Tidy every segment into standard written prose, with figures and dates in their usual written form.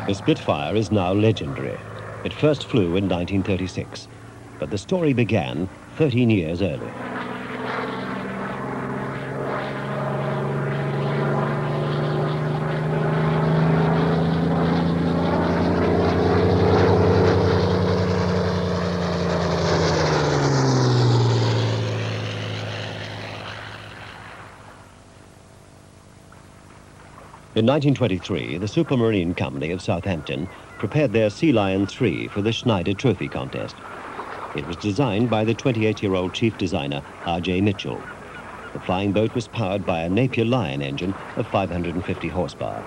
The Spitfire is now legendary. It first flew in 1936, but the story began 13 years earlier. In 1923, the Supermarine Company of Southampton prepared their Sea Lion 3 for the Schneider Trophy contest. It was designed by the 28-year-old chief designer, R.J. Mitchell. The flying boat was powered by a Napier Lion engine of 550 horsepower.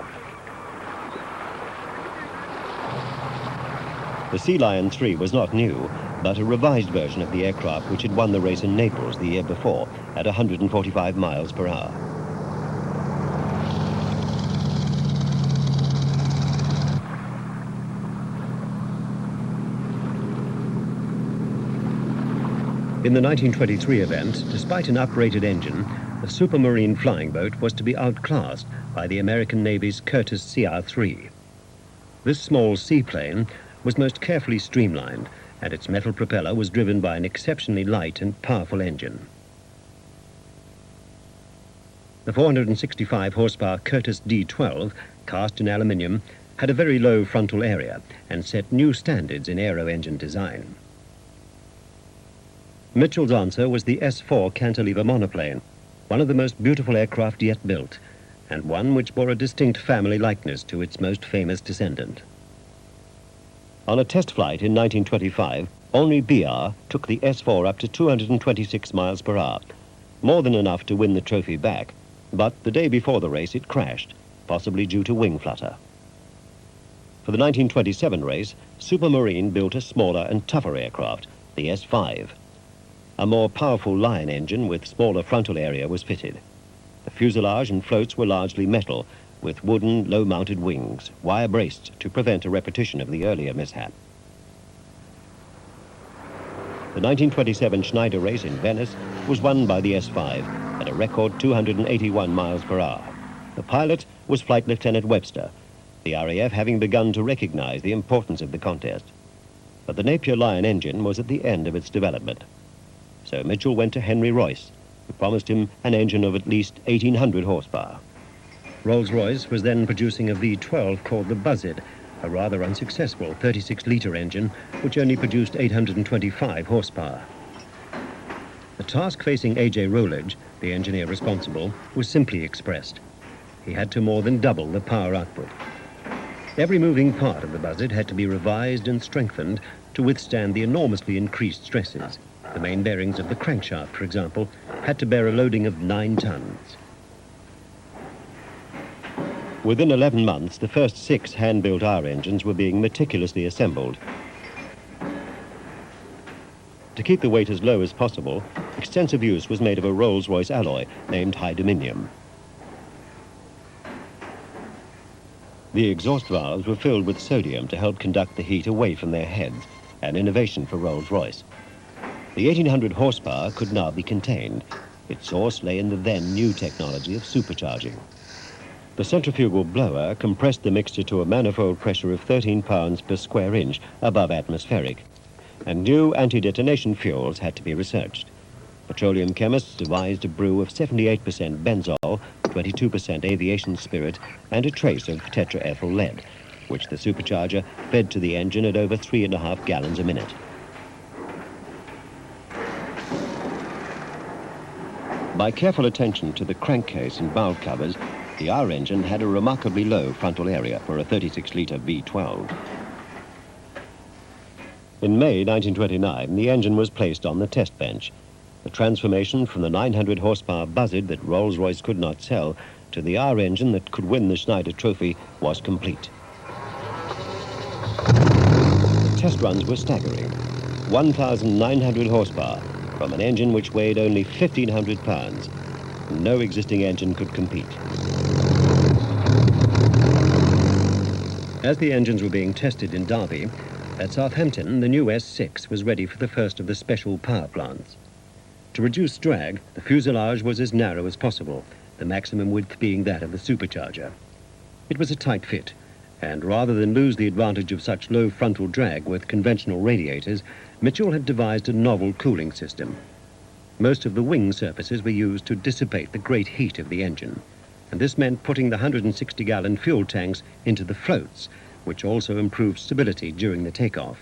The Sea Lion 3 was not new, but a revised version of the aircraft which had won the race in Naples the year before at 145 miles per hour. In the 1923 event, despite an uprated engine, the Supermarine flying boat was to be outclassed by the American Navy's Curtiss CR-3. This small seaplane was most carefully streamlined, and its metal propeller was driven by an exceptionally light and powerful engine. The 465 horsepower Curtiss D-12, cast in aluminium, had a very low frontal area and set new standards in aero engine design. Mitchell's answer was the S-4 cantilever monoplane, one of the most beautiful aircraft yet built, and one which bore a distinct family likeness to its most famous descendant. On a test flight in 1925, Henri Biard took the S-4 up to 226 miles per hour, more than enough to win the trophy back, but the day before the race it crashed, possibly due to wing flutter. For the 1927 race, Supermarine built a smaller and tougher aircraft, the S-5. A more powerful Lion engine with smaller frontal area was fitted. The fuselage and floats were largely metal, with wooden, low-mounted wings, wire-braced to prevent a repetition of the earlier mishap. The 1927 Schneider race in Venice was won by the S-5 at a record 281 miles per hour. The pilot was Flight Lieutenant Webster, the RAF having begun to recognize the importance of the contest. But the Napier Lion engine was at the end of its development. So Mitchell went to Henry Royce, who promised him an engine of at least 1,800 horsepower. Rolls-Royce was then producing a V-12 called the Buzzard, a rather unsuccessful 36-litre engine which only produced 825 horsepower. The task facing A.J. Rowledge, the engineer responsible, was simply expressed. He had to more than double the power output. Every moving part of the Buzzard had to be revised and strengthened to withstand the enormously increased stresses. The main bearings of the crankshaft, for example, had to bear a loading of 9 tons. Within 11 months, the first 6 hand-built R engines were being meticulously assembled. To keep the weight as low as possible, extensive use was made of a Rolls-Royce alloy named high-dominium. The exhaust valves were filled with sodium to help conduct the heat away from their heads, an innovation for Rolls-Royce. The 1,800 horsepower could now be contained. Its source lay in the then new technology of supercharging. The centrifugal blower compressed the mixture to a manifold pressure of 13 pounds per square inch above atmospheric, and new anti-detonation fuels had to be researched. Petroleum chemists devised a brew of 78% benzol, 22% aviation spirit, and a trace of tetraethyl lead, which the supercharger fed to the engine at over 3.5 gallons a minute. By careful attention to the crankcase and valve covers, the R engine had a remarkably low frontal area for a 36-litre V12. In May 1929, the engine was placed on the test bench. The transformation from the 900 horsepower Buzzard that Rolls-Royce could not sell to the R engine that could win the Schneider Trophy was complete. The test runs were staggering. 1,900 horsepower from an engine which weighed only 1,500 pounds. No existing engine could compete. As the engines were being tested in Derby, at Southampton, the new S6 was ready for the first of the special power plants. To reduce drag, the fuselage was as narrow as possible, the maximum width being that of the supercharger. It was a tight fit, And rather than lose the advantage of such low frontal drag with conventional radiators, Mitchell had devised a novel cooling system. Most of the wing surfaces were used to dissipate the great heat of the engine, and this meant putting the 160-gallon fuel tanks into the floats, which also improved stability during the takeoff.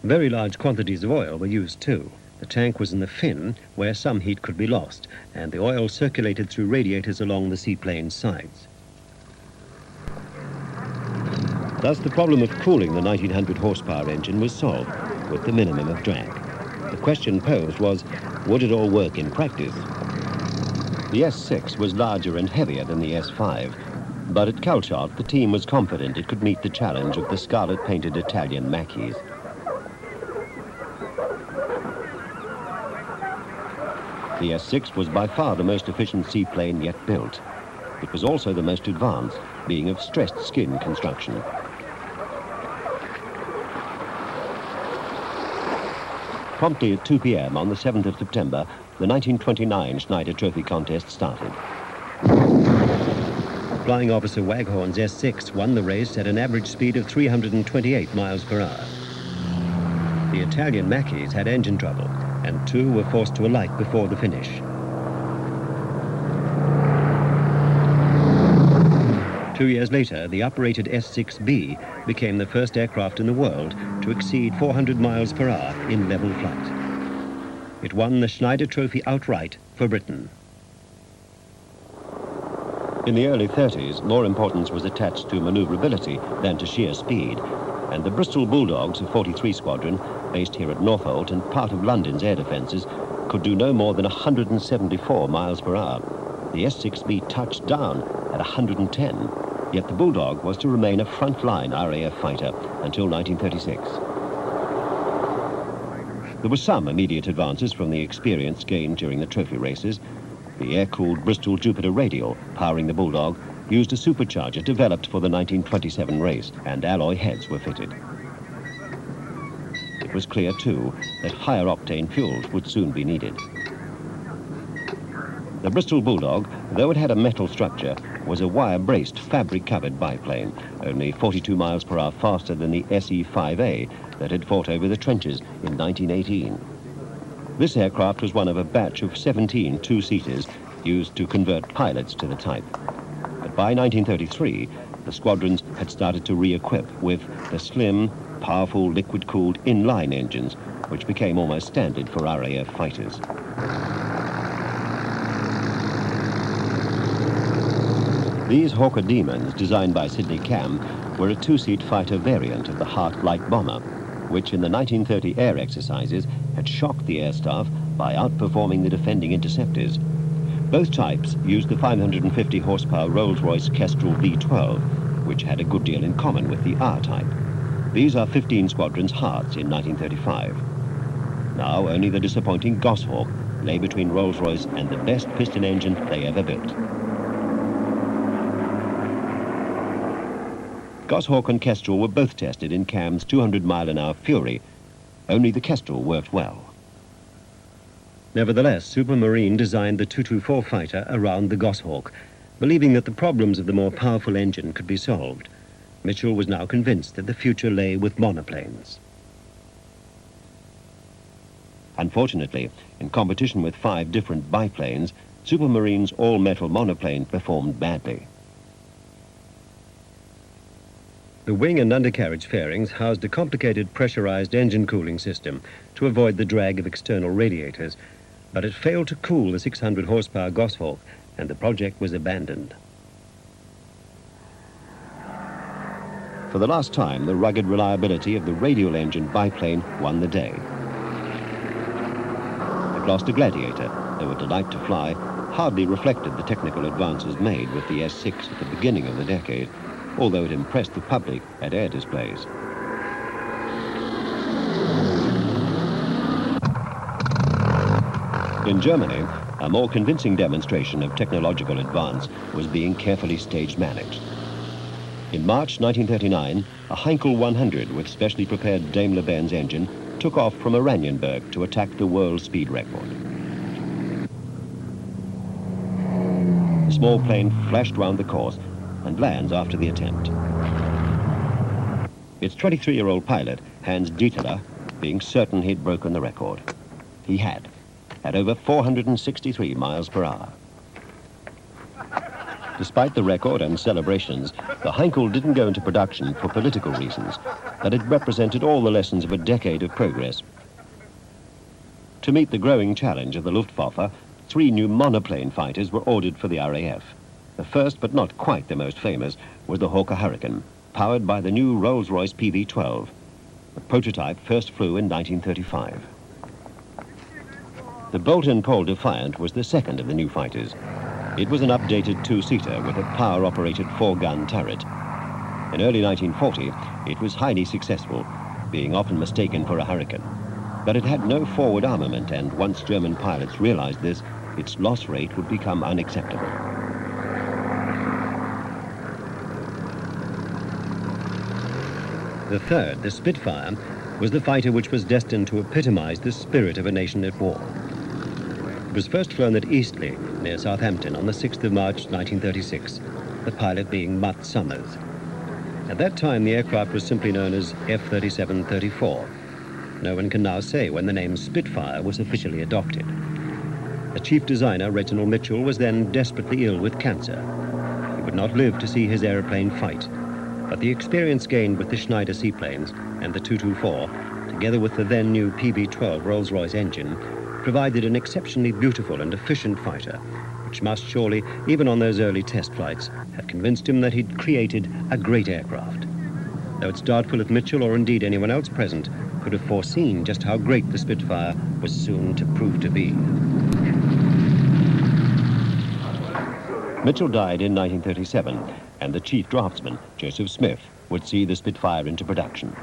Very large quantities of oil were used too. The tank was in the fin, where some heat could be lost, and the oil circulated through radiators along the seaplane's sides. Thus, the problem of cooling the 1900 horsepower engine was solved with the minimum of drag. The question posed was, would it all work in practice? The S6 was larger and heavier than the S5, but at Calshot, the team was confident it could meet the challenge of the scarlet-painted Italian Macchies. The S6 was by far the most efficient seaplane yet built. It was also the most advanced, being of stressed skin construction. Promptly at 2 p.m. on the 7th of September, the 1929 Schneider Trophy contest started. Flying Officer Waghorn's S6 won the race at an average speed of 328 miles per hour. The Italian Macchies had engine trouble, and two were forced to alight before the finish. Two years later, the uprated S6B became the first aircraft in the world to exceed 400 miles per hour in level flight. It won the Schneider Trophy outright for Britain. In the early 30s, more importance was attached to maneuverability than to sheer speed, and the Bristol Bulldogs of 43 Squadron, based here at Northolt and part of London's air defences, could do no more than 174 miles per hour. The S6B touched down at 110, yet the Bulldog was to remain a front-line RAF fighter until 1936. There were some immediate advances from the experience gained during the trophy races. The air-cooled Bristol Jupiter Radial, powering the Bulldog, used a supercharger developed for the 1927 race, and alloy heads were fitted. It was clear, too, that higher octane fuels would soon be needed. The Bristol Bulldog, though it had a metal structure, was a wire-braced, fabric-covered biplane, only 42 miles per hour faster than the SE-5A that had fought over the trenches in 1918. This aircraft was one of a batch of 17 two-seaters used to convert pilots to the type. But by 1933, the squadrons had started to re-equip with the slim, powerful, liquid-cooled inline engines, which became almost standard for RAF fighters. These Hawker Demons, designed by Sidney Cam, were a two-seat fighter variant of the Hart light bomber, which in the 1930 air exercises had shocked the air staff by outperforming the defending interceptors. Both types used the 550 horsepower Rolls-Royce Kestrel V12, which had a good deal in common with the R-type. These are 15 Squadron's Harts in 1935. Now only the disappointing Goshawk lay between Rolls-Royce and the best piston engine they ever built. Goshawk and Kestrel were both tested in Cam's 200-mile-an-hour Fury. Only the Kestrel worked well. Nevertheless, Supermarine designed the 224 fighter around the Goshawk, believing that the problems of the more powerful engine could be solved. Mitchell was now convinced that the future lay with monoplanes. Unfortunately, in competition with 5 different biplanes, Supermarine's all-metal monoplane performed badly. The wing and undercarriage fairings housed a complicated pressurized engine cooling system to avoid the drag of external radiators, but it failed to cool the 600 horsepower Goshawk, and the project was abandoned. For the last time, the rugged reliability of the radial engine biplane won the day. The Gloucester Gladiator, though a delight to fly, hardly reflected the technical advances made with the S6 at the beginning of the decade, although it impressed the public at air displays. In Germany, a more convincing demonstration of technological advance was being carefully stage-managed. In March 1939, a Heinkel 100 with specially prepared Daimler-Benz engine took off from Oranienburg to attack the world speed record. The small plane flashed round the course and lands after the attempt. Its 23-year-old pilot, Hans Dieteler, being certain he'd broken the record. He had, at over 463 miles per hour. Despite the record and celebrations, the Heinkel didn't go into production for political reasons, but it represented all the lessons of a decade of progress. To meet the growing challenge of the Luftwaffe, 3 new monoplane fighters were ordered for the RAF. The first, but not quite the most famous, was the Hawker Hurricane, powered by the new Rolls-Royce PV-12. The prototype first flew in 1935. The Bolt & Paul Defiant was the second of the new fighters. It was an updated 2-seater with a power-operated 4-gun turret. In early 1940, it was highly successful, being often mistaken for a Hurricane. But it had no forward armament, and once German pilots realized this, its loss rate would become unacceptable. The third, the Spitfire, was the fighter which was destined to epitomize the spirit of a nation at war. It was first flown at Eastleigh, near Southampton, on the 6th of March 1936, the pilot being Mutt Summers. At that time, the aircraft was simply known as F-37-34. No one can now say when the name Spitfire was officially adopted. The chief designer, Reginald Mitchell, was then desperately ill with cancer. He would not live to see his aeroplane fight, but the experience gained with the Schneider seaplanes and the 224, together with the then new PV-12 Rolls-Royce engine, provided an exceptionally beautiful and efficient fighter, which must surely, even on those early test flights, have convinced him that he'd created a great aircraft. Though it's doubtful if Mitchell, or indeed anyone else present, could have foreseen just how great the Spitfire was soon to prove to be. Mitchell died in 1937, and the chief draftsman, Joseph Smith, would see the Spitfire into production.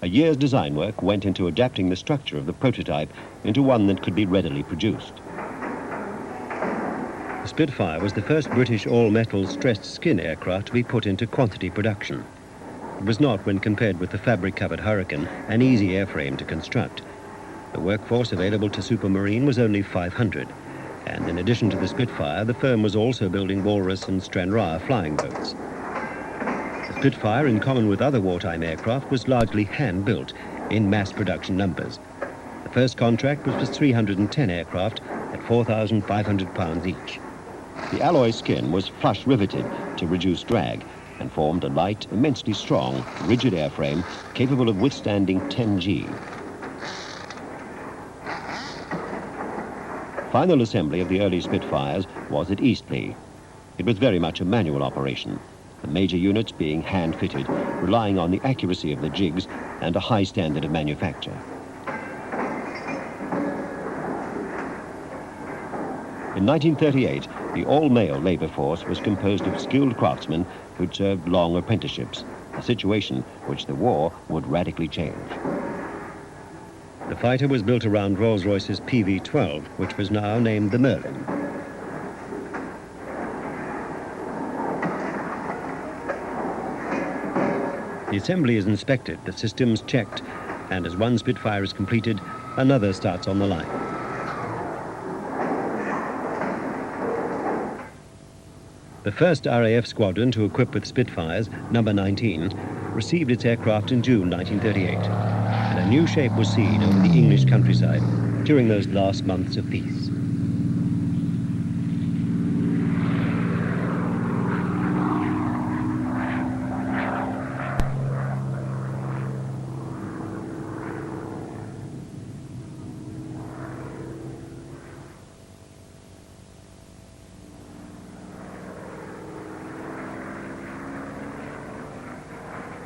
A year's design work went into adapting the structure of the prototype into one that could be readily produced. The Spitfire was the first British all-metal stressed skin aircraft to be put into quantity production. It was not, when compared with the fabric-covered Hurricane, an easy airframe to construct. The workforce available to Supermarine was only 500, and in addition to the Spitfire, the firm was also building Walrus and Stranraer flying boats. The Spitfire, in common with other wartime aircraft, was largely hand-built in mass production numbers. The first contract was for 310 aircraft at 4,500 pounds each. The alloy skin was flush riveted to reduce drag and formed a light, immensely strong, rigid airframe capable of withstanding 10G. Final assembly of the early Spitfires was at Eastleigh. It was very much a manual operation, the major units being hand-fitted, relying on the accuracy of the jigs and a high standard of manufacture. In 1938, the all-male labor force was composed of skilled craftsmen who'd served long apprenticeships, a situation which the war would radically change. The fighter was built around Rolls-Royce's PV-12, which was now named the Merlin. The assembly is inspected, the systems checked, and as one Spitfire is completed, another starts on the line. The first RAF squadron to equip with Spitfires, number 19, received its aircraft in June 1938, and a new shape was seen over the English countryside during those last months of peace.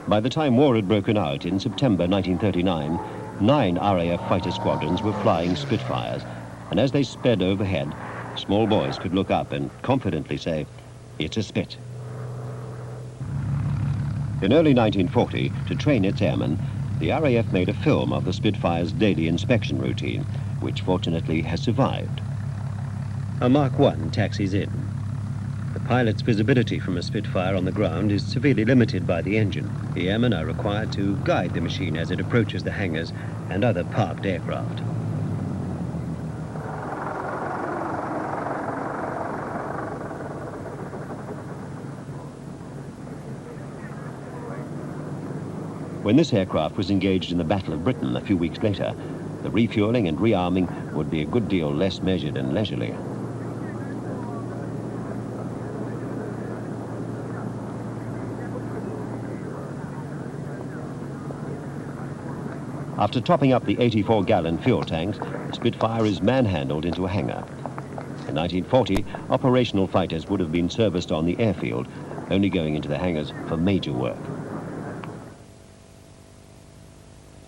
By the time war had broken out in September 1939, 9 RAF fighter squadrons were flying Spitfires, and as they sped overhead, small boys could look up and confidently say, "It's a Spit." In early 1940, to train its airmen, the RAF made a film of the Spitfire's daily inspection routine, which fortunately has survived. A Mark I taxis in. The pilot's visibility from a Spitfire on the ground is severely limited by the engine. The airmen are required to guide the machine as it approaches the hangars and other parked aircraft. When this aircraft was engaged in the Battle of Britain a few weeks later, the refueling and rearming would be a good deal less measured and leisurely. After topping up the 84-gallon fuel tanks, the Spitfire is manhandled into a hangar. In 1940, operational fighters would have been serviced on the airfield, only going into the hangars for major work.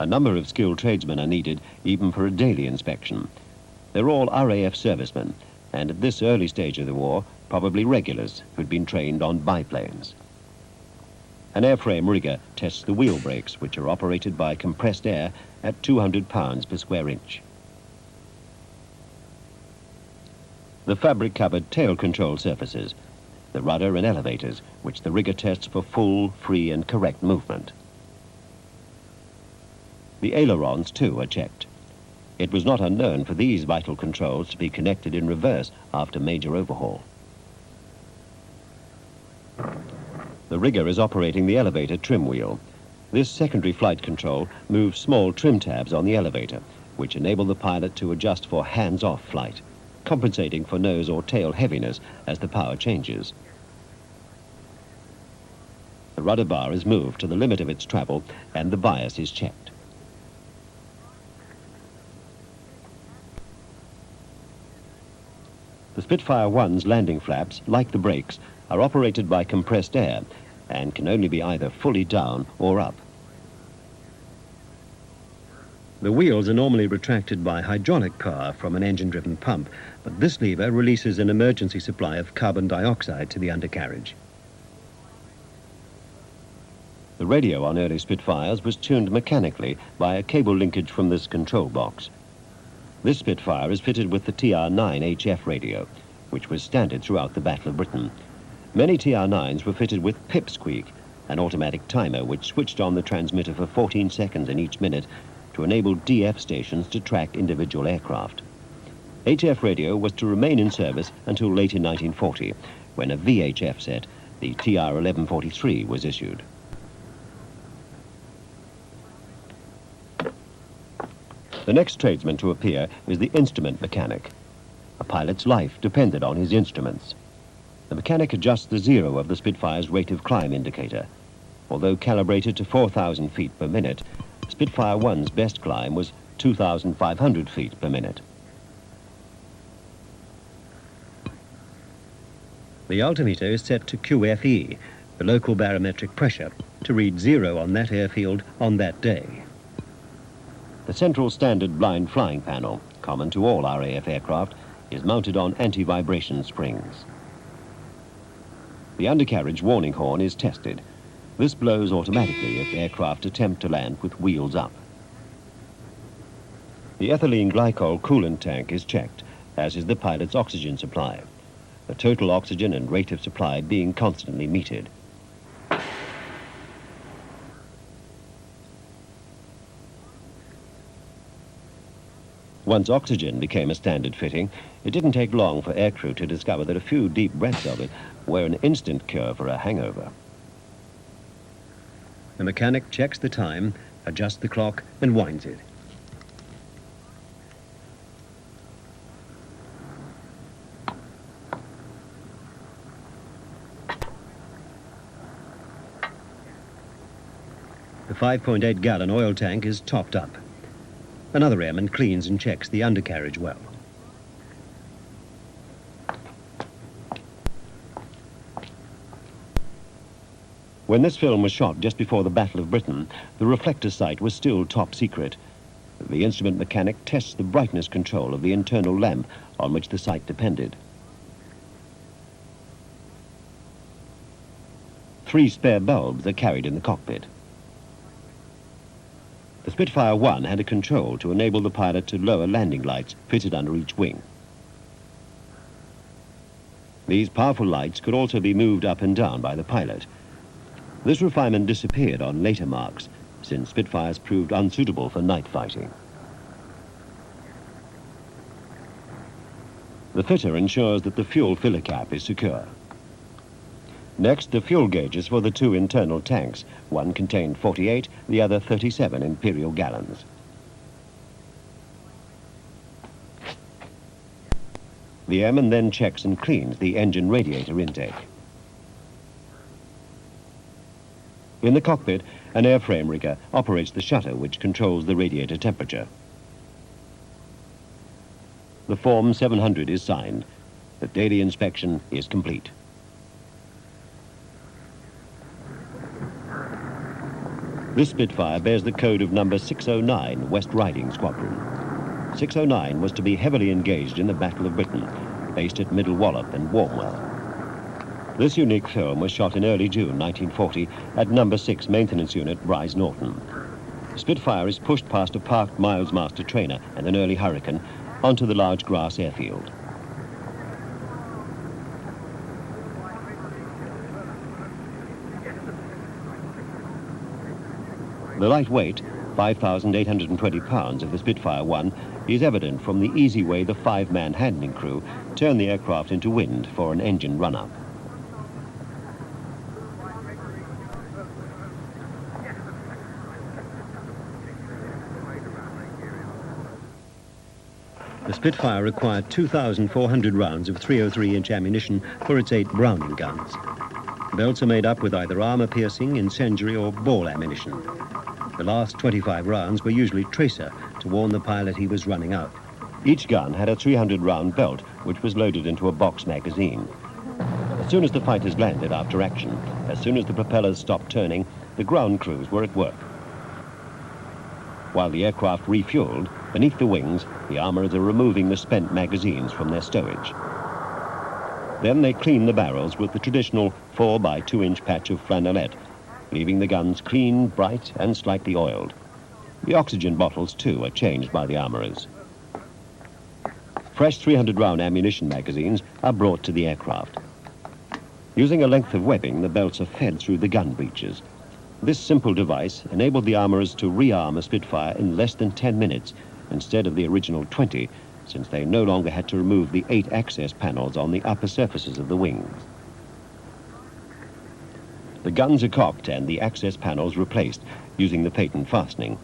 A number of skilled tradesmen are needed, even for a daily inspection. They're all RAF servicemen, and at this early stage of the war, probably regulars who'd been trained on biplanes. An airframe rigger tests the wheel brakes, which are operated by compressed air at 200 pounds per square inch. The fabric-covered tail control surfaces, the rudder and elevators, which the rigger tests for full, free and correct movement. The ailerons, too, are checked. It was not unknown for these vital controls to be connected in reverse after major overhaul. The rigger is operating the elevator trim wheel. This secondary flight control moves small trim tabs on the elevator, which enable the pilot to adjust for hands-off flight, compensating for nose or tail heaviness as the power changes. The rudder bar is moved to the limit of its travel and the bias is checked. The Spitfire 1's landing flaps, like the brakes, are operated by compressed air and can only be either fully down or up. The wheels are normally retracted by hydraulic power from an engine-driven pump, but this lever releases an emergency supply of carbon dioxide to the undercarriage. The radio on early Spitfires was tuned mechanically by a cable linkage from this control box. This Spitfire is fitted with the TR-9 HF radio, which was standard throughout the Battle of Britain. Many TR-9s were fitted with pipsqueak, an automatic timer which switched on the transmitter for 14 seconds in each minute to enable DF stations to track individual aircraft. HF radio was to remain in service until late in 1940, when a VHF set, the TR-1143, was issued. The next tradesman to appear is the instrument mechanic. A pilot's life depended on his instruments. The mechanic adjusts the zero of the Spitfire's rate of climb indicator. Although calibrated to 4,000 feet per minute, Spitfire 1's best climb was 2,500 feet per minute. The altimeter is set to QFE, the local barometric pressure, to read zero on that airfield on that day. The central standard blind flying panel, common to all RAF aircraft, is mounted on anti-vibration springs. The undercarriage warning horn is tested. This blows automatically if aircraft attempt to land with wheels up. The ethylene glycol coolant tank is checked, as is the pilot's oxygen supply. The total oxygen and rate of supply being constantly metered. Once oxygen became a standard fitting, it didn't take long for aircrew to discover that a few deep breaths of it were an instant cure for a hangover. The mechanic checks the time, adjusts the clock, and winds it. The 5.8-gallon oil tank is topped up. Another airman cleans and checks the undercarriage well. When this film was shot just before the Battle of Britain, the reflector sight was still top secret. The instrument mechanic tests the brightness control of the internal lamp on which the sight depended. 3 spare bulbs are carried in the cockpit. The Spitfire 1 had a control to enable the pilot to lower landing lights fitted under each wing. These powerful lights could also be moved up and down by the pilot. This refinement disappeared on later marks, since Spitfires proved unsuitable for night fighting. The fitter ensures that the fuel filler cap is secure. Next, the fuel gauges for the two internal tanks. One contained 48, the other 37 imperial gallons. The airman then checks and cleans the engine radiator intake. In the cockpit, an airframe rigger operates the shutter which controls the radiator temperature. The Form 700 is signed. The daily inspection is complete. This Spitfire bears the code of number 609, West Riding Squadron. 609 was to be heavily engaged in the Battle of Britain, based at Middle Wallop and Warmwell. This unique film was shot in early June 1940 at number 6 Maintenance Unit, Rise Norton. The Spitfire is pushed past a parked Miles Master trainer and an early Hurricane onto the large grass airfield. The light weight, 5,820 pounds, of the Spitfire 1 is evident from the easy way the 5-man handling crew turned the aircraft into wind for an engine run-up. The Spitfire required 2,400 rounds of 303-inch ammunition for its 8 Browning guns. Belts are made up with either armor-piercing, incendiary or ball ammunition. The last 25 rounds were usually tracer to warn the pilot he was running out. Each gun had a 300-round belt which was loaded into a box magazine. As soon as the fighters landed after action, as soon as the propellers stopped turning, the ground crews were at work. While the aircraft refueled, beneath the wings, the armorers are removing the spent magazines from their stowage. Then they clean the barrels with the traditional 4 by 2-inch patch of flannelette, leaving the guns clean, bright, and slightly oiled. The oxygen bottles, too, are changed by the armorers. Fresh 300-round ammunition magazines are brought to the aircraft. Using a length of webbing, the belts are fed through the gun breeches. This simple device enabled the armorers to rearm a Spitfire in less than 10 minutes, instead of the original 20, since they no longer had to remove the 8 access panels on the upper surfaces of the wings. The guns are cocked and the access panels replaced using the patent fastening.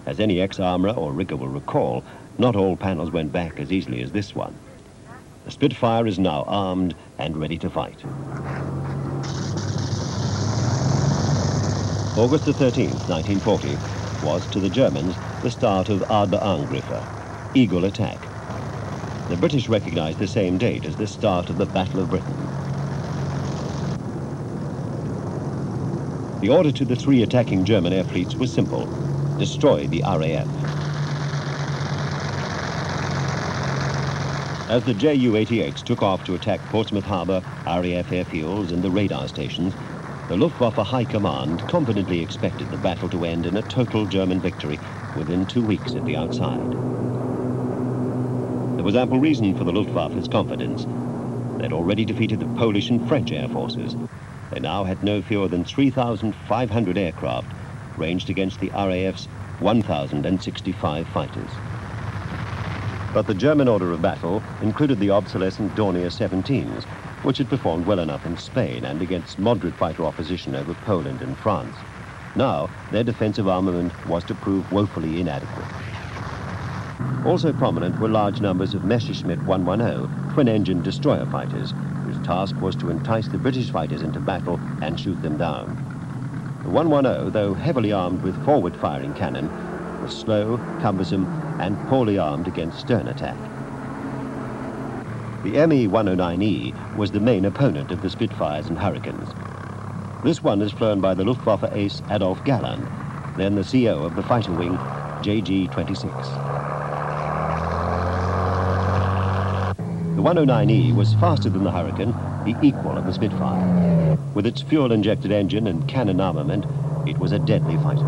As any ex-armourer or rigger will recall, not all panels went back as easily as this one. The Spitfire is now armed and ready to fight. August the 13th, 1940, was, to the Germans, the start of Arde-Angriffen, Eagle attack. The British recognized the same date as the start of the Battle of Britain. The order to the 3 attacking German air fleets was simple: destroy the RAF. As the Ju-88s took off to attack Portsmouth Harbour, RAF airfields and the radar stations, the Luftwaffe High Command confidently expected the battle to end in a total German victory within 2 weeks at the outside. There was ample reason for the Luftwaffe's confidence. They'd already defeated the Polish and French air forces. They now had no fewer than 3,500 aircraft ranged against the RAF's 1,065 fighters. But the German order of battle included the obsolescent Dornier 17s, which had performed well enough in Spain and against moderate fighter opposition over Poland and France. Now, their defensive armament was to prove woefully inadequate. Also prominent were large numbers of Messerschmitt 110 twin-engine destroyer fighters, whose task was to entice the British fighters into battle and shoot them down. The 110, though heavily armed with forward-firing cannon, was slow, cumbersome, and poorly armed against stern attack. The Me-109E was the main opponent of the Spitfires and Hurricanes. This one is flown by the Luftwaffe ace Adolf Galland, then the CO of the fighter wing, JG-26. The 109E was faster than the Hurricane, the equal of the Spitfire. With its fuel-injected engine and cannon armament, it was a deadly fighter.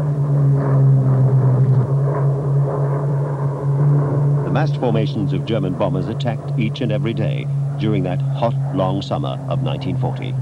The massed formations of German bombers attacked each and every day during that hot, long summer of 1940.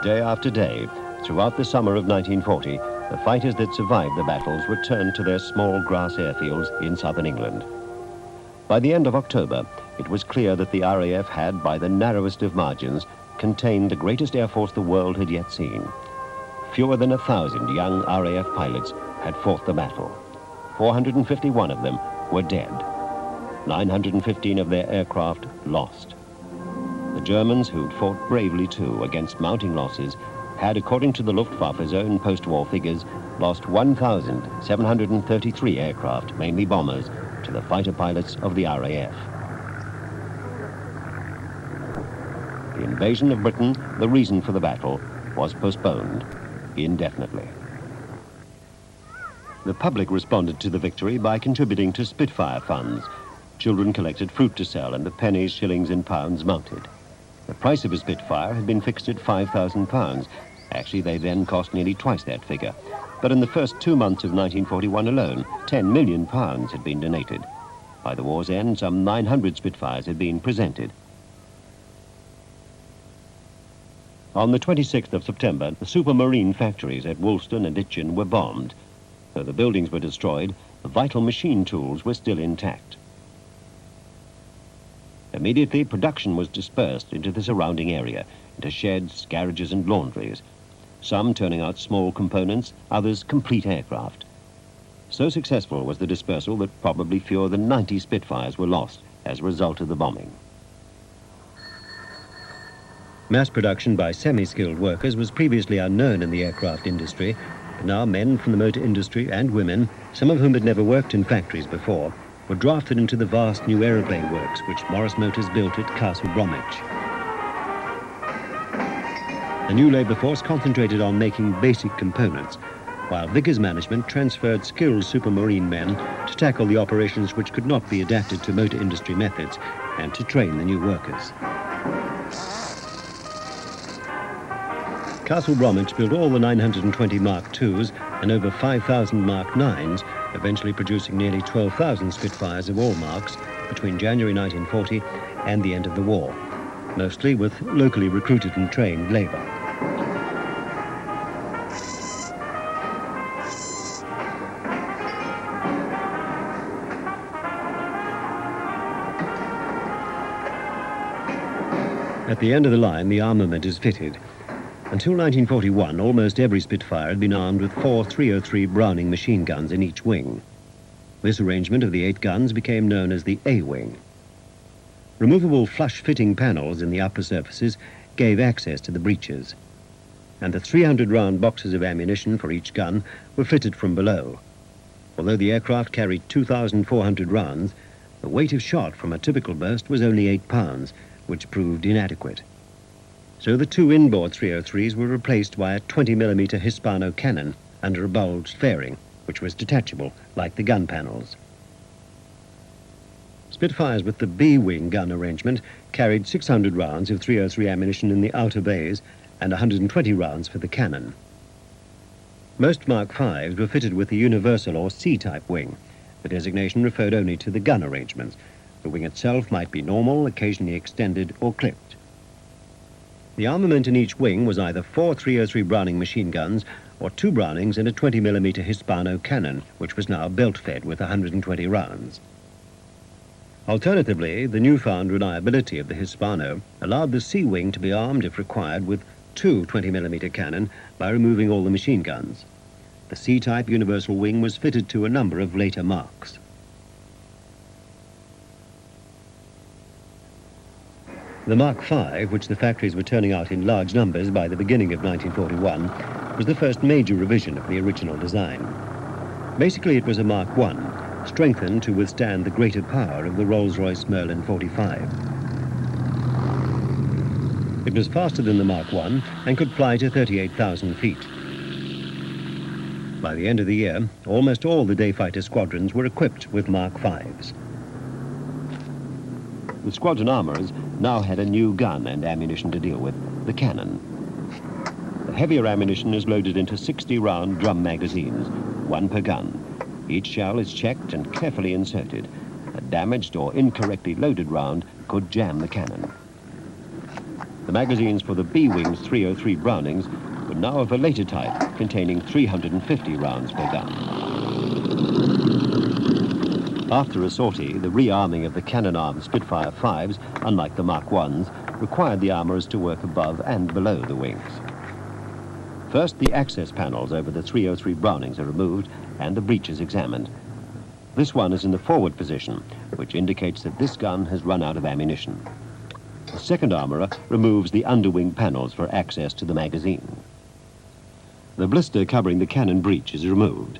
Day after day, throughout the summer of 1940, the fighters that survived the battles returned to their small grass airfields in southern England. By the end of October, it was clear that the RAF had, by the narrowest of margins, contained the greatest air force the world had yet seen. Fewer than 1,000 young RAF pilots had fought the battle. 451 of them were dead. 915 of their aircraft lost. The Germans, who'd fought bravely too against mounting losses, had, according to the Luftwaffe's own post-war figures, lost 1,733 aircraft, mainly bombers, to the fighter pilots of the RAF. The invasion of Britain, the reason for the battle, was postponed indefinitely. The public responded to the victory by contributing to Spitfire funds. Children collected fruit to sell, and the pennies, shillings and pounds mounted. The price of a Spitfire had been fixed at £5,000. Actually, they then cost nearly twice that figure. But in the first 2 months of 1941 alone, £10 million had been donated. By the war's end, some 900 Spitfires had been presented. On the 26th of September, the Supermarine factories at Woolston and Itchen were bombed. Though the buildings were destroyed, the vital machine tools were still intact. Immediately, production was dispersed into the surrounding area, into sheds, garages and laundries, some turning out small components, others complete aircraft. So successful was the dispersal that probably fewer than 90 Spitfires were lost as a result of the bombing. Mass production by semi-skilled workers was previously unknown in the aircraft industry, but now men from the motor industry and women, some of whom had never worked in factories before, were drafted into the vast new aeroplane works which Morris Motors built at Castle Bromwich. The new labour force concentrated on making basic components, while Vickers management transferred skilled Supermarine men to tackle the operations which could not be adapted to motor industry methods and to train the new workers. Castle Bromwich built all the 920 Mark IIs and over 5,000 Mark IXs, eventually producing nearly 12,000 Spitfires of all marks between January 1940 and the end of the war, mostly with locally recruited and trained labour. At the end of the line, the armament is fitted. Until 1941, almost every Spitfire had been armed with 4 303 Browning machine guns in each wing. This arrangement of the 8 guns became known as the A-wing. Removable flush-fitting panels in the upper surfaces gave access to the breeches, and the 300-round boxes of ammunition for each gun were fitted from below. Although the aircraft carried 2,400 rounds, the weight of shot from a typical burst was only 8 pounds, which proved inadequate. So the 2 inboard 303s were replaced by a 20mm Hispano cannon under a bulged fairing, which was detachable, like the gun panels. Spitfires with the B-wing gun arrangement carried 600 rounds of 303 ammunition in the outer bays and 120 rounds for the cannon. Most Mark Vs were fitted with the universal or C-type wing. The designation referred only to the gun arrangements. The wing itself might be normal, occasionally extended or clipped. The armament in each wing was either 4 303 Browning machine guns or 2 Brownings and a 20mm Hispano cannon, which was now belt-fed with 120 rounds. Alternatively, the newfound reliability of the Hispano allowed the C-wing to be armed, if required, with 2 20mm cannon by removing all the machine guns. The C-type universal wing was fitted to a number of later Marks. The Mark V, which the factories were turning out in large numbers by the beginning of 1941, was the first major revision of the original design. Basically, it was a Mark I, strengthened to withstand the greater power of the Rolls-Royce Merlin 45. It was faster than the Mark I and could fly to 38,000 feet. By the end of the year, almost all the day fighter squadrons were equipped with Mark Vs. The squadron armourers now had a new gun and ammunition to deal with, the cannon. The heavier ammunition is loaded into 60-round drum magazines, 1 per gun. Each shell is checked and carefully inserted. A damaged or incorrectly loaded round could jam the cannon. The magazines for the B-Wing's 303 Brownings were now of a later type, containing 350 rounds per gun. After a sortie, the rearming of the cannon-armed Spitfire 5s, unlike the Mark 1s, required the armourers to work above and below the wings. First, the access panels over the 303 Brownings are removed and the breeches examined. This one is in the forward position, which indicates that this gun has run out of ammunition. The second armourer removes the underwing panels for access to the magazine. The blister covering the cannon breech is removed.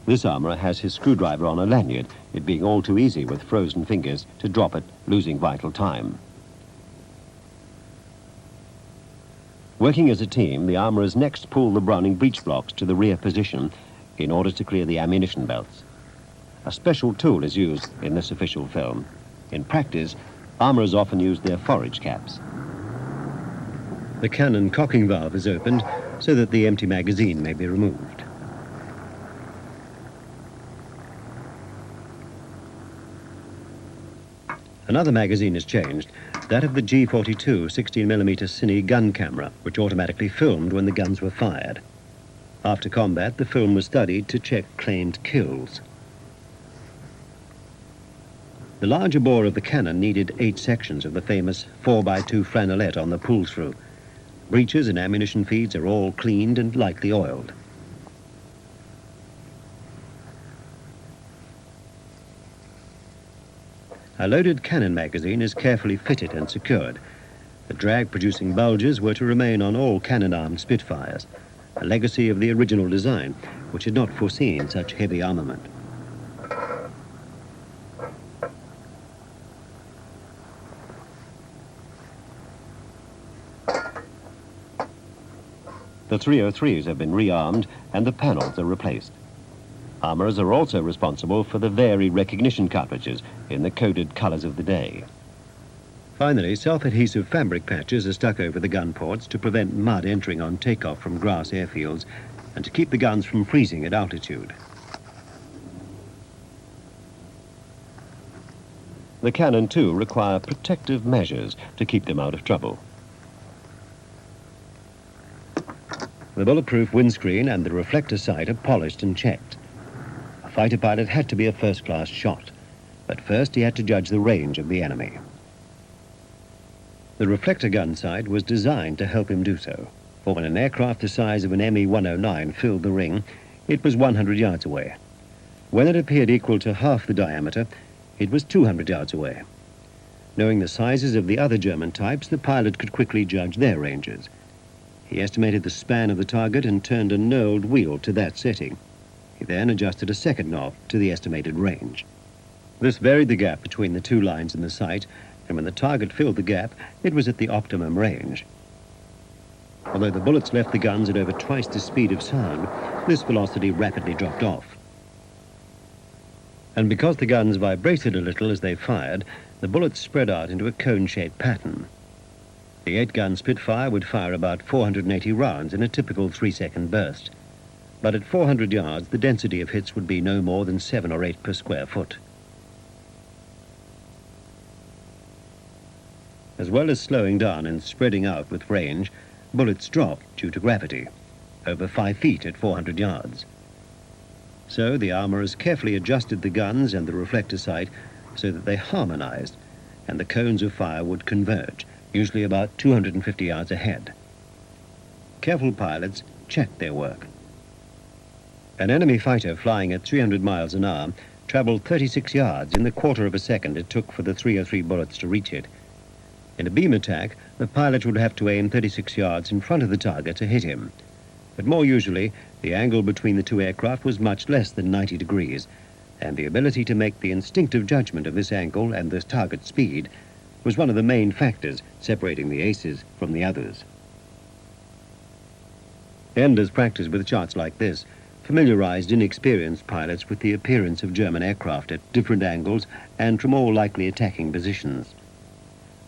This armourer has his screwdriver on a lanyard, it being all too easy with frozen fingers to drop it, losing vital time. Working as a team, the armourers next pull the Browning breech blocks to the rear position in order to clear the ammunition belts. A special tool is used in this official film. In practice, armourers often use their forage caps. The cannon cocking valve is opened so that the empty magazine may be removed. Another magazine is changed, that of the G42 16mm cine gun camera, which automatically filmed when the guns were fired. After combat, the film was studied to check claimed kills. The larger bore of the cannon needed 8 sections of the famous 4x2 franelette on the pull-through. Breeches and ammunition feeds are all cleaned and lightly oiled. A loaded cannon magazine is carefully fitted and secured. The drag-producing bulges were to remain on all cannon-armed Spitfires, a legacy of the original design, which had not foreseen such heavy armament. The 303s have been rearmed and the panels are replaced. Armourers are also responsible for the varied recognition cartridges in the coded colours of the day. Finally, self-adhesive fabric patches are stuck over the gun ports to prevent mud entering on takeoff from grass airfields and to keep the guns from freezing at altitude. The cannon, too, require protective measures to keep them out of trouble. The bulletproof windscreen and the reflector sight are polished and checked. A fighter pilot had to be a first-class shot, but first he had to judge the range of the enemy. The reflector gun sight was designed to help him do so, for when an aircraft the size of an ME-109 filled the ring, it was 100 yards away. When it appeared equal to half the diameter, it was 200 yards away. Knowing the sizes of the other German types, the pilot could quickly judge their ranges. He estimated the span of the target and turned a knurled wheel to that setting. He then adjusted a second knob to the estimated range. This varied the gap between the two lines in the sight, and when the target filled the gap, it was at the optimum range. Although the bullets left the guns at over twice the speed of sound, this velocity rapidly dropped off. And because the guns vibrated a little as they fired, the bullets spread out into a cone-shaped pattern. The 8-gun Spitfire would fire about 480 rounds in a typical 3-second burst. But at 400 yards, the density of hits would be no more than 7 or 8 per square foot. As well as slowing down and spreading out with range, bullets dropped due to gravity, over 5 feet at 400 yards. So the armourers carefully adjusted the guns and the reflector sight so that they harmonized, and the cones of fire would converge, usually about 250 yards ahead. Careful pilots checked their work. An enemy fighter flying at 300 miles an hour traveled 36 yards in the quarter of a second it took for the 303 bullets to reach it. In a beam attack, the pilot would have to aim 36 yards in front of the target to hit him. But more usually, the angle between the two aircraft was much less than 90 degrees, and the ability to make the instinctive judgment of this angle and this target speed was one of the main factors separating the aces from the others. Enders practice with charts like this familiarized inexperienced pilots with the appearance of German aircraft at different angles and from all likely attacking positions.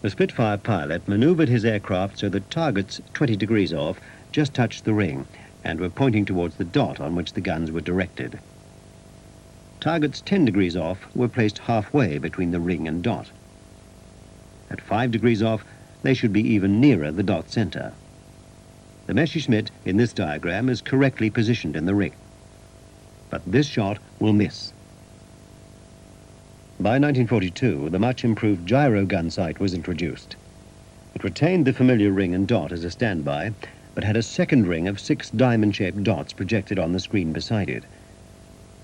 The Spitfire pilot maneuvered his aircraft so that targets 20 degrees off just touched the ring and were pointing towards the dot on which the guns were directed. Targets 10 degrees off were placed halfway between the ring and dot. At 5 degrees off, they should be even nearer the dot center. The Messerschmitt in this diagram is correctly positioned in the ring, but this shot will miss. By 1942, the much improved gyro gun sight was introduced. It retained the familiar ring and dot as a standby, but had a second ring of 6 diamond-shaped dots projected on the screen beside it.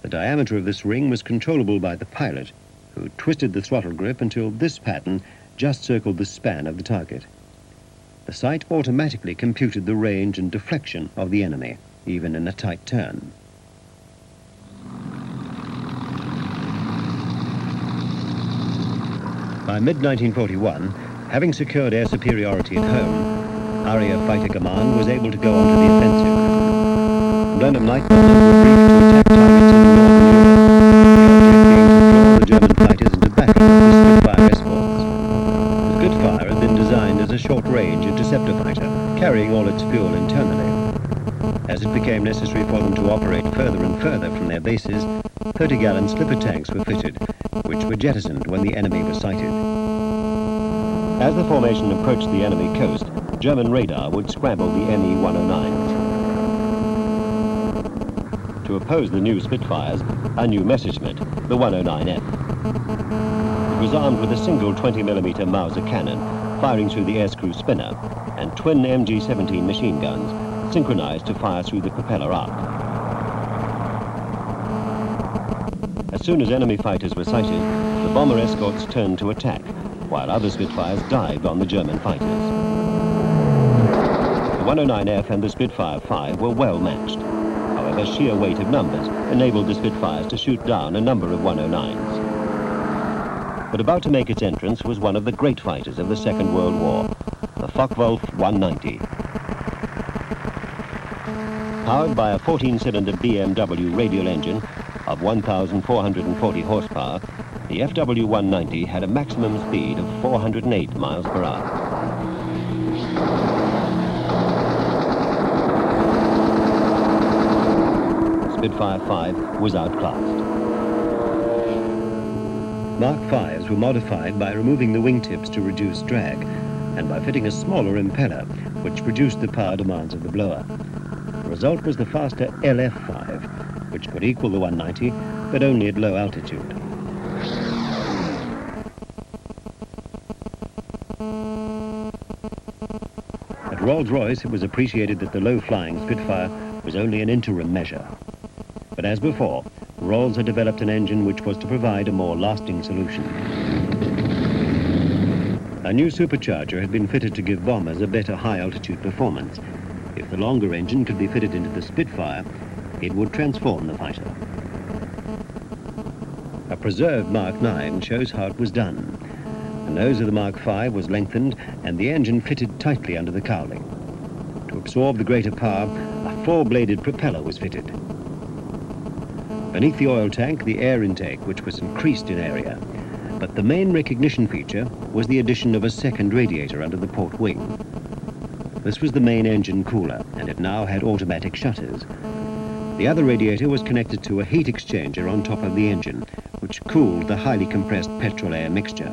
The diameter of this ring was controllable by the pilot, who twisted the throttle grip until this pattern just circled the span of the target. The sight automatically computed the range and deflection of the enemy, even in a tight turn. By mid-1941, having secured air superiority at home, RAF Fighter Command was able to go on to the offensive. Blenheim night bombers were briefed to attack targets in northern Europe, the object being to draw the German fighters into battle with the Spitfire escorts. The Spitfire had been designed as a short-range interceptor fighter, carrying all its fuel internally. As it became necessary for them to operate further and further from their bases, 30-gallon slipper tanks were fitted, which were jettisoned when the enemy was sighted. As the formation approached the enemy coast, German radar would scramble the ME-109s. To oppose the new Spitfires, a new Messerschmitt, the 109F. It was armed with a single 20mm Mauser cannon, firing through the air-screw spinner, and twin MG-17 machine guns, synchronized to fire through the propeller arc. As soon as enemy fighters were sighted, the bomber escorts turned to attack, while other Spitfires dived on the German fighters. The 109F and the Spitfire 5 were well matched. However, sheer weight of numbers enabled the Spitfires to shoot down a number of 109s. But about to make its entrance was one of the great fighters of the Second World War, the Focke-Wulf 190. Powered by a 14-cylinder BMW radial engine of 1,440 horsepower, the FW-190 had a maximum speed of 408 miles per hour. Spitfire 5 was outclassed. Mark 5s were modified by removing the wingtips to reduce drag and by fitting a smaller impeller, which reduced the power demands of the blower. The result was the faster LF-5, which could equal the 190, but only at low altitude. At Rolls-Royce, it was appreciated that the low-flying Spitfire was only an interim measure. But as before, Rolls had developed an engine which was to provide a more lasting solution. A new supercharger had been fitted to give bombers a better high-altitude performance. If the longer engine could be fitted into the Spitfire, it would transform the fighter. A preserved Mark 9 shows how it was done. The nose of the Mark 5 was lengthened and the engine fitted tightly under the cowling. To absorb the greater power, a 4-bladed propeller was fitted. Beneath the oil tank, the air intake, which was increased in area. But the main recognition feature was the addition of a second radiator under the port wing. This was the main engine cooler, and it now had automatic shutters. The other radiator was connected to a heat exchanger on top of the engine, which cooled the highly compressed petrol-air mixture.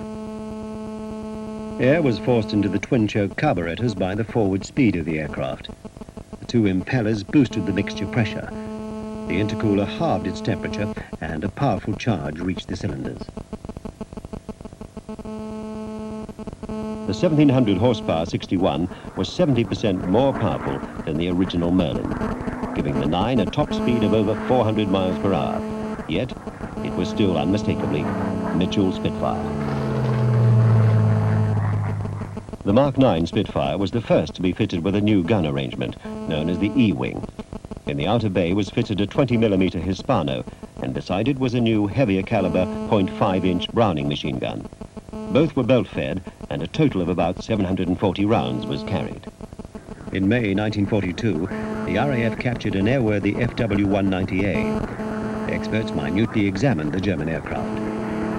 Air was forced into the twin-choke carburetors by the forward speed of the aircraft. The 2 impellers boosted the mixture pressure. The intercooler halved its temperature, and a powerful charge reached the cylinders. The 1700 horsepower 61 was 70% more powerful than the original Merlin, giving the 9 a top speed of over 400 miles per hour. Yet, it was still unmistakably Mitchell Spitfire. The Mark 9 Spitfire was the first to be fitted with a new gun arrangement, known as the E-wing. In the outer bay was fitted a 20mm Hispano, and beside it was a new, heavier caliber .5-inch Browning machine gun. Both were belt-fed, and a total of about 740 rounds was carried. In May 1942, the RAF captured an airworthy FW-190A. Experts minutely examined the German aircraft.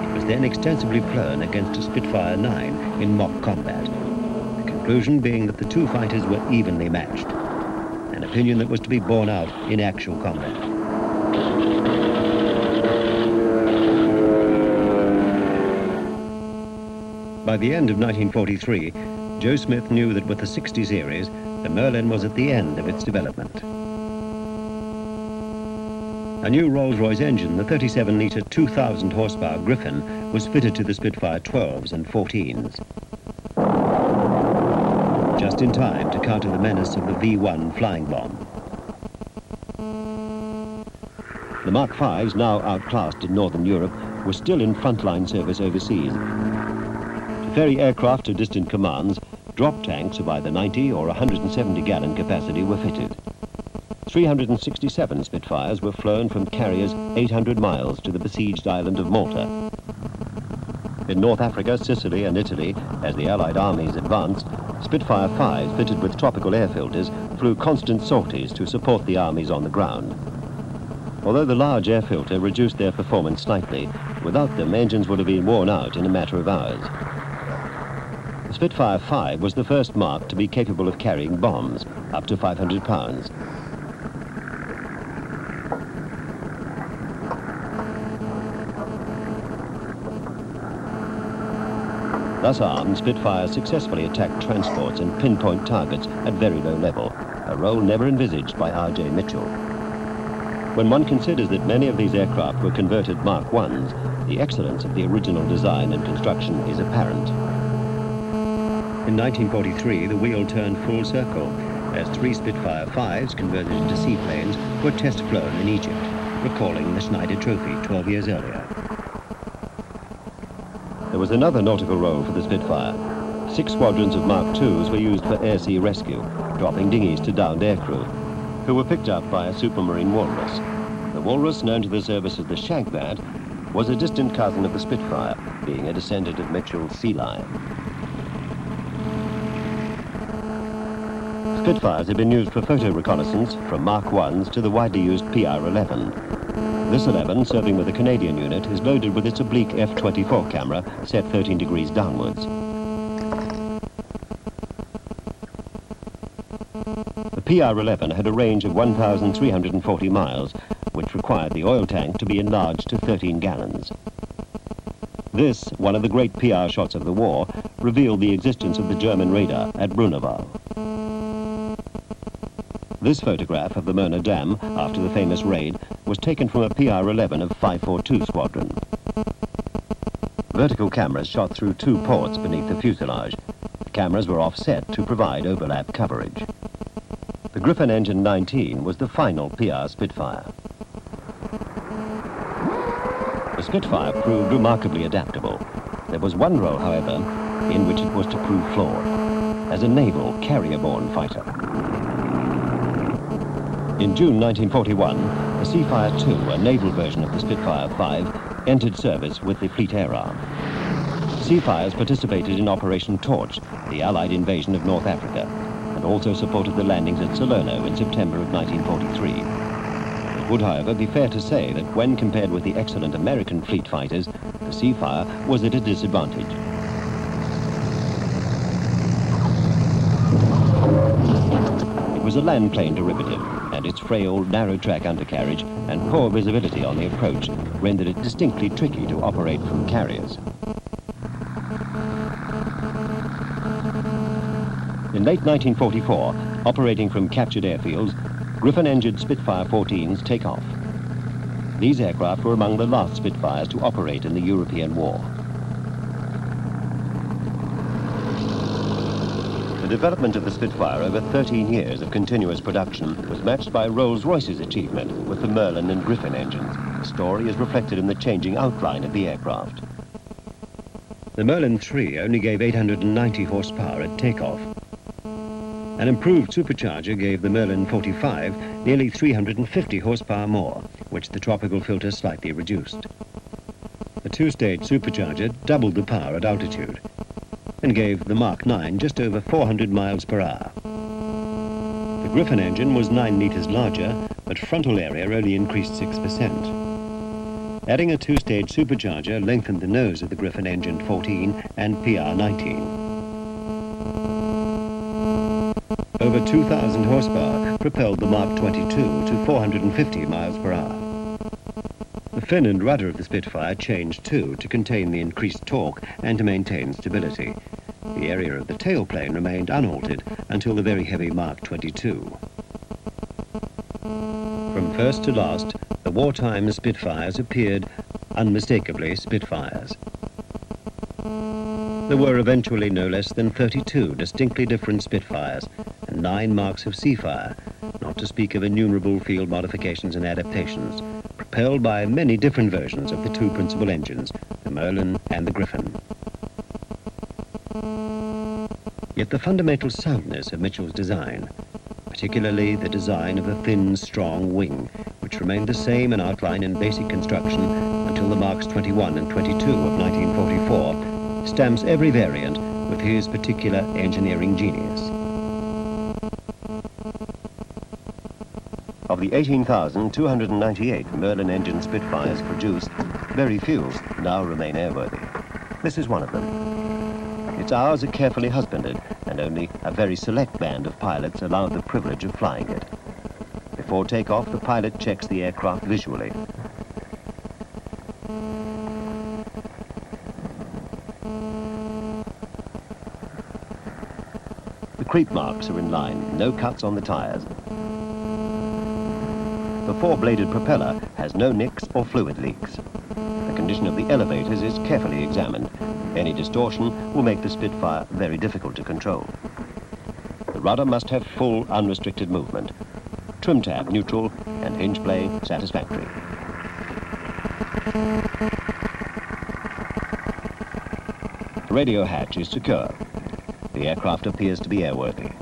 It was then extensively flown against a Spitfire 9 in mock combat. The conclusion being that the 2 fighters were evenly matched, an opinion that was to be borne out in actual combat. By the end of 1943, Joe Smith knew that with the 60 series, the Merlin was at the end of its development. A new Rolls-Royce engine, the 37-litre 2,000 horsepower Griffon, was fitted to the Spitfire 12s and 14s. Just in time to counter the menace of the V-1 flying bomb. The Mark 5s, now outclassed in Northern Europe, were still in frontline service overseas. To ferry aircraft to distant commands, drop tanks of either 90 or 170-gallon capacity were fitted. 367 Spitfires were flown from carriers 800 miles to the besieged island of Malta. In North Africa, Sicily and Italy, as the Allied armies advanced, Spitfire 5s fitted with tropical air filters flew constant sorties to support the armies on the ground. Although the large air filter reduced their performance slightly, without them engines would have been worn out in a matter of hours. The Spitfire 5 was the first Mark to be capable of carrying bombs, up to 500 pounds. Thus armed, Spitfire successfully attacked transports and pinpoint targets at very low level, a role never envisaged by R.J. Mitchell. When one considers that many of these aircraft were converted Mark 1s, the excellence of the original design and construction is apparent. In 1943, the wheel turned full circle, as 3 Spitfire 5s converted into seaplanes were test flown in Egypt, recalling the Schneider Trophy 12 years earlier. There was another nautical role for the Spitfire. 6 squadrons of Mark IIs were used for air-sea rescue, dropping dinghies to downed aircrew, who were picked up by a Supermarine walrus. The walrus, known to the service as the Shagbat, was a distant cousin of the Spitfire, being a descendant of Mitchell's Sea Lion. Spitfires have been used for photo reconnaissance from Mark 1s to the widely used PR-11. This 11, serving with a Canadian unit, is loaded with its oblique F-24 camera set 13 degrees downwards. The PR-11 had a range of 1,340 miles, which required the oil tank to be enlarged to 13 gallons. This, one of the great PR shots of the war, revealed the existence of the German radar at Bruneval. This photograph of the Mona Dam, after the famous raid, was taken from a PR-11 of 542 Squadron. Vertical cameras shot through 2 ports beneath the fuselage. The cameras were offset to provide overlap coverage. The Griffon Engine 19 was the final PR Spitfire. The Spitfire proved remarkably adaptable. There was one role, however, in which it was to prove flawed, as a naval carrier-borne fighter. In June 1941, the Seafire II, a naval version of the Spitfire 5, entered service with the Fleet Air Arm. Seafires participated in Operation Torch, the Allied invasion of North Africa, and also supported the landings at Salerno in September of 1943. It would, however, be fair to say that when compared with the excellent American fleet fighters, the Seafire was at a disadvantage. It was a land-plane derivative, and its frail, narrow-track undercarriage and poor visibility on the approach rendered it distinctly tricky to operate from carriers. In late 1944, operating from captured airfields, Griffon-engined Spitfire 14s take off. These aircraft were among the last Spitfires to operate in the European war. The development of the Spitfire over 13 years of continuous production was matched by Rolls-Royce's achievement with the Merlin and Griffon engines. The story is reflected in the changing outline of the aircraft. The Merlin III only gave 890 horsepower at takeoff. An improved supercharger gave the Merlin 45 nearly 350 horsepower more, which the tropical filter slightly reduced. The 2-stage supercharger doubled the power at altitude and gave the Mark 9 just over 400 miles per hour. The Griffon engine was 9 litres larger, but frontal area only increased 6%. Adding a 2-stage supercharger lengthened the nose of the Griffon engine 14 and PR-19. Over 2,000 horsepower propelled the Mark 22 to 450 miles per hour. The fin and rudder of the Spitfire changed too to contain the increased torque and to maintain stability. The area of the tailplane remained unaltered until the very heavy Mark 22. From first to last, the wartime Spitfires appeared unmistakably Spitfires. There were eventually no less than 32 distinctly different Spitfires and 9 marks of Seafire, not to speak of innumerable field modifications and adaptations, propelled by many different versions of the 2 principal engines, the Merlin and the Griffon. Yet the fundamental soundness of Mitchell's design, particularly the design of the thin, strong wing, which remained the same in outline and basic construction until the Marks 21 and 22 of 1944, stamps every variant with his particular engineering genius. Of the 18,298 Merlin engine Spitfires produced, very few now remain airworthy. This is one of them. Its hours are carefully husbanded, and only a very select band of pilots allowed the privilege of flying it. Before takeoff, the pilot checks the aircraft visually. The creep marks are in line, no cuts on the tires. The 4-bladed propeller has no nicks or fluid leaks. The condition of the elevators is carefully examined. Any distortion will make the Spitfire very difficult to control. The rudder must have full unrestricted movement. Trim tab neutral and hinge plane satisfactory. The radio hatch is secure. The aircraft appears to be airworthy.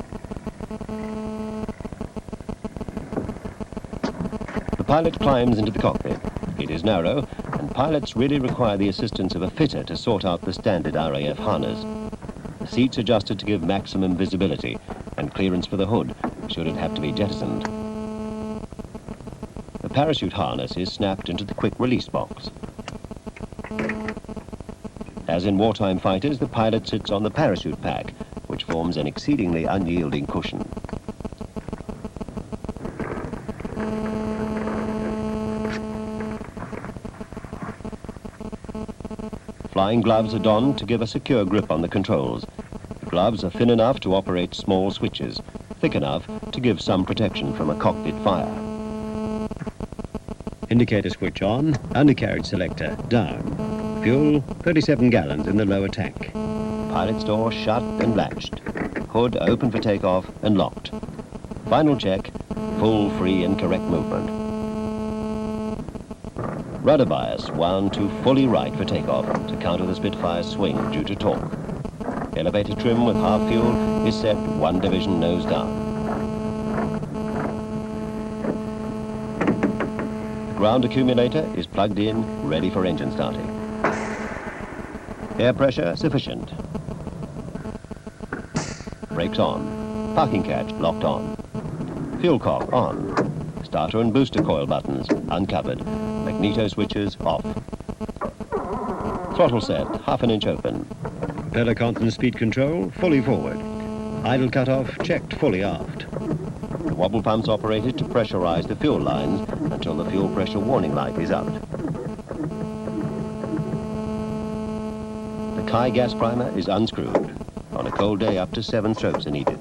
The pilot climbs into the cockpit. It is narrow, and pilots really require the assistance of a fitter to sort out the standard RAF harness. The seats adjusted to give maximum visibility and clearance for the hood, should it have to be jettisoned. The parachute harness is snapped into the quick release box. As in wartime fighters, the pilot sits on the parachute pack, which forms an exceedingly unyielding cushion. Flying gloves are donned to give a secure grip on the controls. The gloves are thin enough to operate small switches, thick enough to give some protection from a cockpit fire. Indicator switch on, undercarriage selector down. Fuel, 37 gallons in the lower tank. Pilot's door shut and latched. Hood open for takeoff and locked. Final check, full, free and correct movement. Rudder bias wound to fully right for takeoff to counter the Spitfire's swing due to torque. Elevator trim with half fuel is set 1 division nose down. The ground accumulator is plugged in, ready for engine starting. Air pressure sufficient. Brakes on. Parking catch locked on. Fuel cock on. Starter and booster coil buttons uncovered. Magneto switches off. Throttle set, ½ inch open. Propeller constant speed control, fully forward. Idle cutoff, checked fully aft. The wobble pumps operated to pressurize the fuel lines until the fuel pressure warning light is out. The Kai gas primer is unscrewed. On a cold day, up to 7 strokes are needed.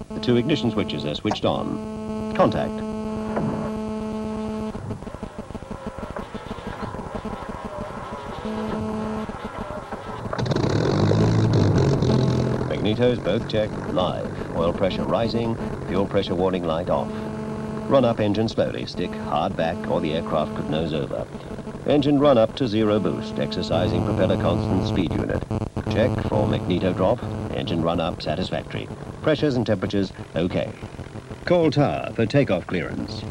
The 2 ignition switches are switched on. Contact. Magnetos both checked live. Oil pressure rising, fuel pressure warning light off. Run up engine slowly, stick hard back or the aircraft could nose over. Engine run up to 0 boost, exercising propeller constant speed unit. Check for magneto drop, engine run up satisfactory. Pressures and temperatures okay. Call tower for takeoff clearance.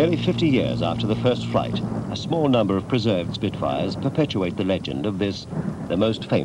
Nearly 50 years after the first flight, a small number of preserved Spitfires perpetuate the legend of this, the most famous